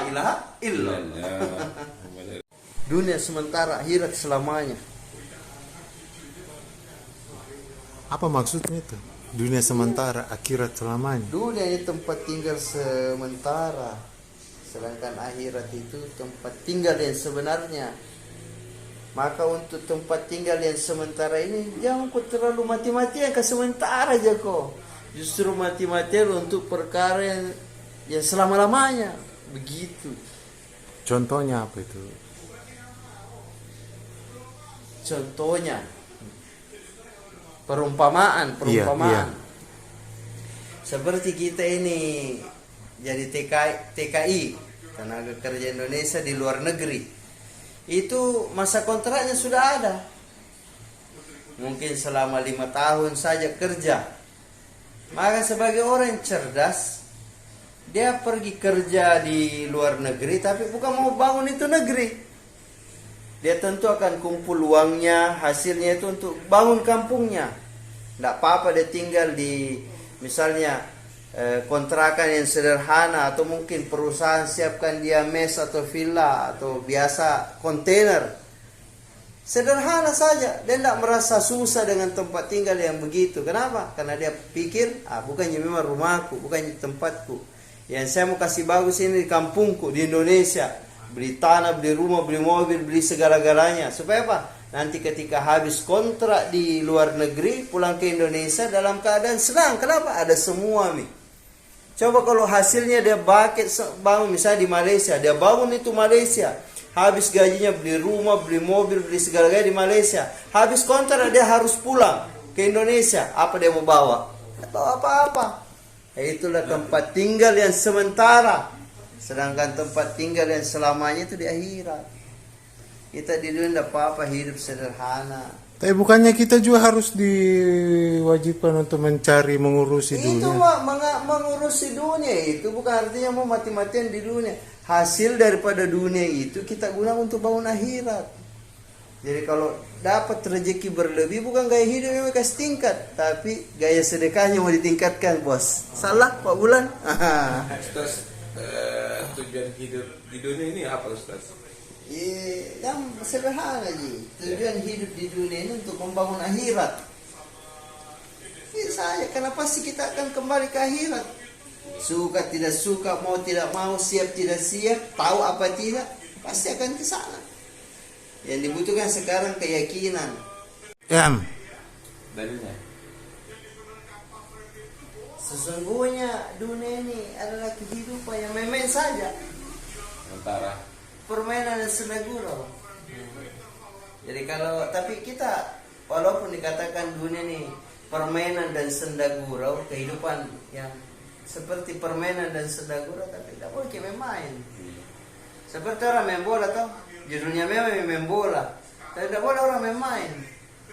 ilaha illallah. Dunia sementara, akhirat selamanya. Apa maksudnya itu? Dunia sementara, akhirat selamanya. Dunia ini tempat tinggal sementara, sedangkan akhirat itu tempat tinggal yang sebenarnya. Maka untuk tempat tinggal yang sementara ini jangan kau terlalu mati-matian ke sementara aja kok. Justru mati-matian untuk perkara yang selama-lamanya. Begitu. Contohnya apa itu? Contohnya perumpamaan. Iya. Seperti kita ini jadi TKI, tenaga kerja Indonesia di luar negeri. Itu masa kontraknya sudah ada. Mungkin selama 5 tahun saja kerja. Maka sebagai orang yang cerdas, dia pergi kerja di luar negeri tapi bukan mau bangun itu negeri. Dia tentu akan kumpul uangnya, hasilnya itu untuk bangun kampungnya. Tidak apa-apa dia tinggal di misalnya kontrakan yang sederhana, atau mungkin perusahaan siapkan dia mes atau villa atau biasa kontainer. Sederhana saja, dia tidak merasa susah dengan tempat tinggal yang begitu. Kenapa? Karena dia pikir, bukannya memang rumahku, bukannya tempatku. Yang saya mau kasih bagus ini di kampungku, di Indonesia. Beli tanah, beli rumah, beli mobil, beli segala-galanya. Supaya apa? Nanti ketika habis kontrak di luar negeri, pulang ke Indonesia dalam keadaan senang. Kenapa? Ada semua nih. Coba kalau hasilnya dia bangun misalnya di Malaysia, dia bangun itu Malaysia. Habis gajinya beli rumah, beli mobil, beli segala-galanya di Malaysia. Habis kontrak dia harus pulang ke Indonesia. Apa dia mau bawa? Tidak bawa apa-apa. Itulah tempat tinggal yang sementara. Sedangkan tempat tinggal yang selamanya itu di akhirat. Kita di dunia tidak apa-apa, hidup sederhana. Tapi bukannya kita juga harus diwajibkan untuk mencari, mengurusi dunia? Itu mengurusi dunia itu bukan artinya mau mati-matian di dunia. Hasil daripada dunia itu kita gunakan untuk bangun akhirat. Jadi kalau dapat rezeki berlebih, bukan gaya hidup yang kasih tingkat, tapi gaya sedekahnya mau ditingkatkan, bos. Salah Pak Bulan. Ustaz, tujuan hidup di dunia ini apa, Ustaz? Yang sederhana aja. Tujuan hidup di dunia ini untuk membangun akhirat. Saya, kenapa sih kita akan kembali ke akhirat? Suka tidak suka, mau tidak mau, siap tidak siap, tahu apa tidak, pasti akan ke sana. Yang dibutuhkan sekarang keyakinan. Dalilnya? Sesungguhnya dunia ini adalah kehidupan yang main-main saja. Sementara Permainan dan senda gurau. Jadi tapi kita walaupun dikatakan dunia ini permainan dan senda gurau, kehidupan yang seperti permainan dan senda gurau, tapi tidak boleh kita main. Seperti orang main bola toh, judulnya memang main bola, tapi tidak boleh orang main.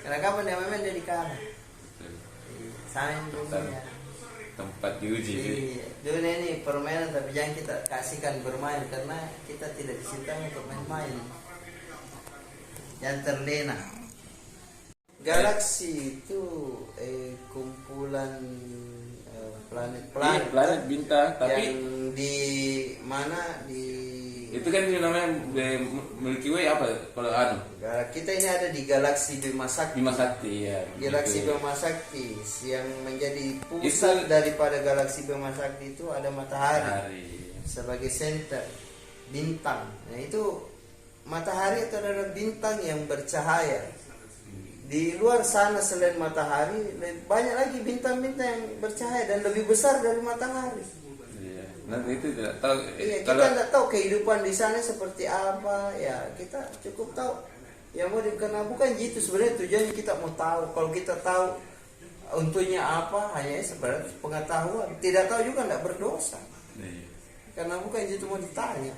Karena kapan dia main dia dikalah. Sain dunia. tempat diuji. Dunia ini permainan, tapi jangan kita kasihkan bermain, karena kita tidak diciptakan untuk main-main. Jangan terlena. Galaksi itu kumpulan planet bintang, tapi yang di mana itu kan namanya Milky Way apa kalau kita ini ada di galaksi Bima Sakti. Ya. Galaksi Bima Sakti yang menjadi pusat daripada galaksi Bima Sakti itu ada matahari sebagai center, bintang. Nah itu matahari itu adalah bintang yang bercahaya. Di luar sana selain matahari banyak lagi bintang-bintang yang bercahaya dan lebih besar dari matahari. Nanti itu tidak tahu. Kita tidak tahu kehidupan di sana seperti apa. Ya kita cukup tahu yang mau karena bukan gitu sebenarnya tujuannya, kita mau tahu. Kalau kita tahu untungnya apa, hanya sebenarnya pengetahuan. Tidak tahu juga tidak berdosa. Karena bukan itu mau ditanya.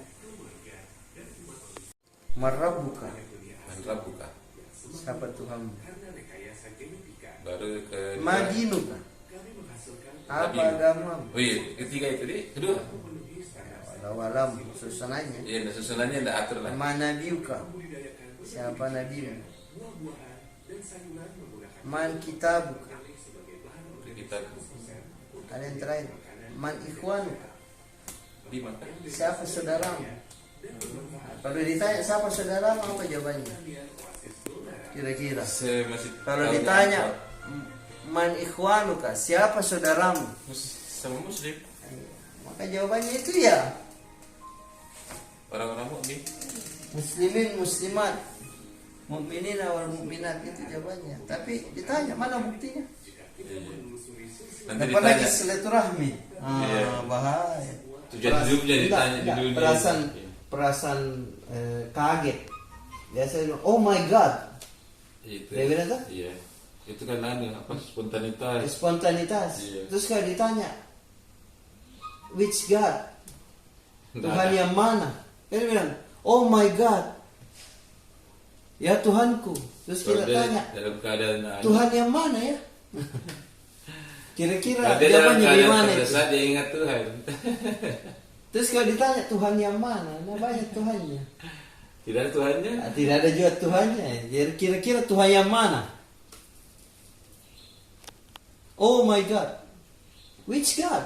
Marabuka. Siapa Tuhan? Baru ke Madinuka. Apa agama? Oh iya, ketiga itu deh, kedua. Walam susunannya. Iya, susunannya tidak atur lah. Manabiuka. Siapa nabimu? Man kitabuka. Kitab. Ada yang terakhir. Man ikhwanuka. lima kan? Siapa saudaramu? Kalau ditanya siapa saudaramu, apa jawabannya? Kira-kira. Saya masih Kalau tahu ditanya apa. man ikhwanuka, siapa saudaramu? Sama muslim, Maka jawabannya itu ya orang-orang mukmin. muslimin, muslimat, mukminin wal mukminat, itu jawabannya. Tapi ditanya mana buktinya? Nanti Apalagi ditanya silaturahmi. Iya. Bahaya. tujuan hidupnya ditanya di dunia. Perasaan kaget. Biasanya, oh my god. Itu. Dia bilang tuh? Iya. Itu kan apa spontanitas. Spontanitas. Iya. Terus kalau ditanya, which God? Nggak Tuhan ada. yang mana? Dia bilang, oh my God. Ya Tuhanku. Terus Kalau kita dia tanya, dalam keadaan Tuhan yang mana ya? Kira-kira Kalau dia dalam jawabannya keadaan gimana itu? terdesak, dia ingat Tuhan. Terus kalau ditanya Tuhan yang mana? Nah banyak Tuhannya. Tidak ada Tuhannya. Nah, tidak ada juga Tuhannya. Jadi kira-kira Tuhan yang mana? Oh my God. Which God?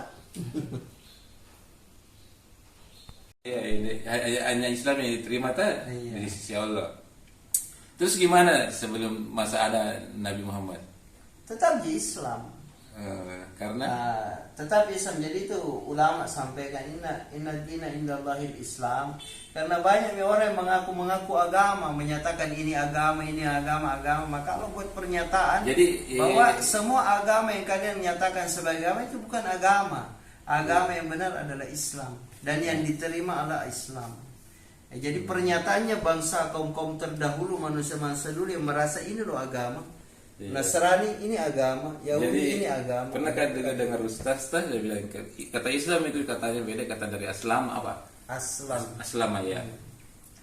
Ya ini hanya Islam yang diterima tak Iya. dari sisi Allah. Terus gimana sebelum masa ada Nabi Muhammad? Tetap di Islam. Karena Tetap Islam. Jadi itu ulama sampaikan inna dina indallahil Islam. Karena banyak orang yang mengaku agama, menyatakan ini agama, maka Allah buat pernyataan Jadi, bahwa semua agama yang kalian nyatakan sebagai agama itu bukan agama. Agama yang benar adalah Islam, dan yang diterima adalah Islam. Jadi pernyataannya bangsa kaum terdahulu, manusia dulu yang merasa ini loh agama. Iya. Nasrani ini agama, Yahudi jadi ini agama. pernah kan dengar ustaz dia bilang kata Islam itu katanya beda kata dari Aslam apa? Aslam. Ya.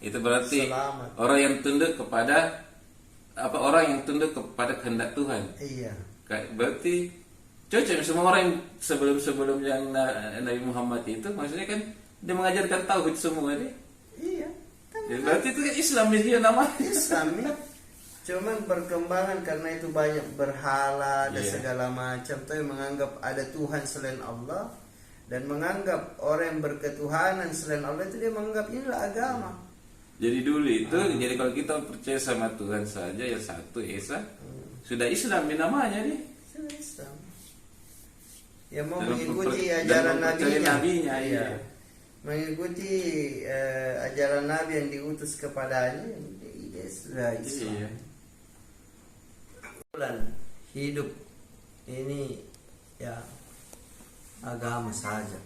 Itu berarti Selamat. orang yang tunduk kepada orang yang tunduk kepada kehendak Tuhan. Iya. Berarti cocok semua orang yang sebelum yang Nabi Muhammad itu maksudnya kan dia mengajarkan tauhid semua dia. Iya. Ya, berarti itu kan Islam dia namanya. Islam ya. Cuman perkembangan karena itu banyak berhala dan Iya. segala macam, tapi menganggap ada Tuhan selain Allah, dan menganggap orang yang berketuhanan selain Allah itu dia menganggap inilah agama. Jadi dulu itu jadi kalau kita percaya sama Tuhan saja yang satu Esa sudah Islam ya namanya nih. Itu Islam. Ya mau Dan mengikuti dan ajaran mempercayai nabinya, iya. Mengikuti ajaran Nabi yang diutus kepadanya, ya sudah Islam. Iya. Hidup ini ya agama saja.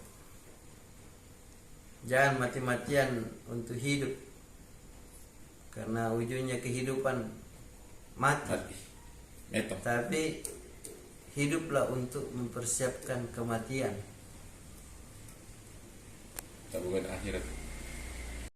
Jangan mati-matian untuk hidup, karena ujungnya kehidupan mati. Tapi hiduplah untuk mempersiapkan kematian. Tabungan akhirat.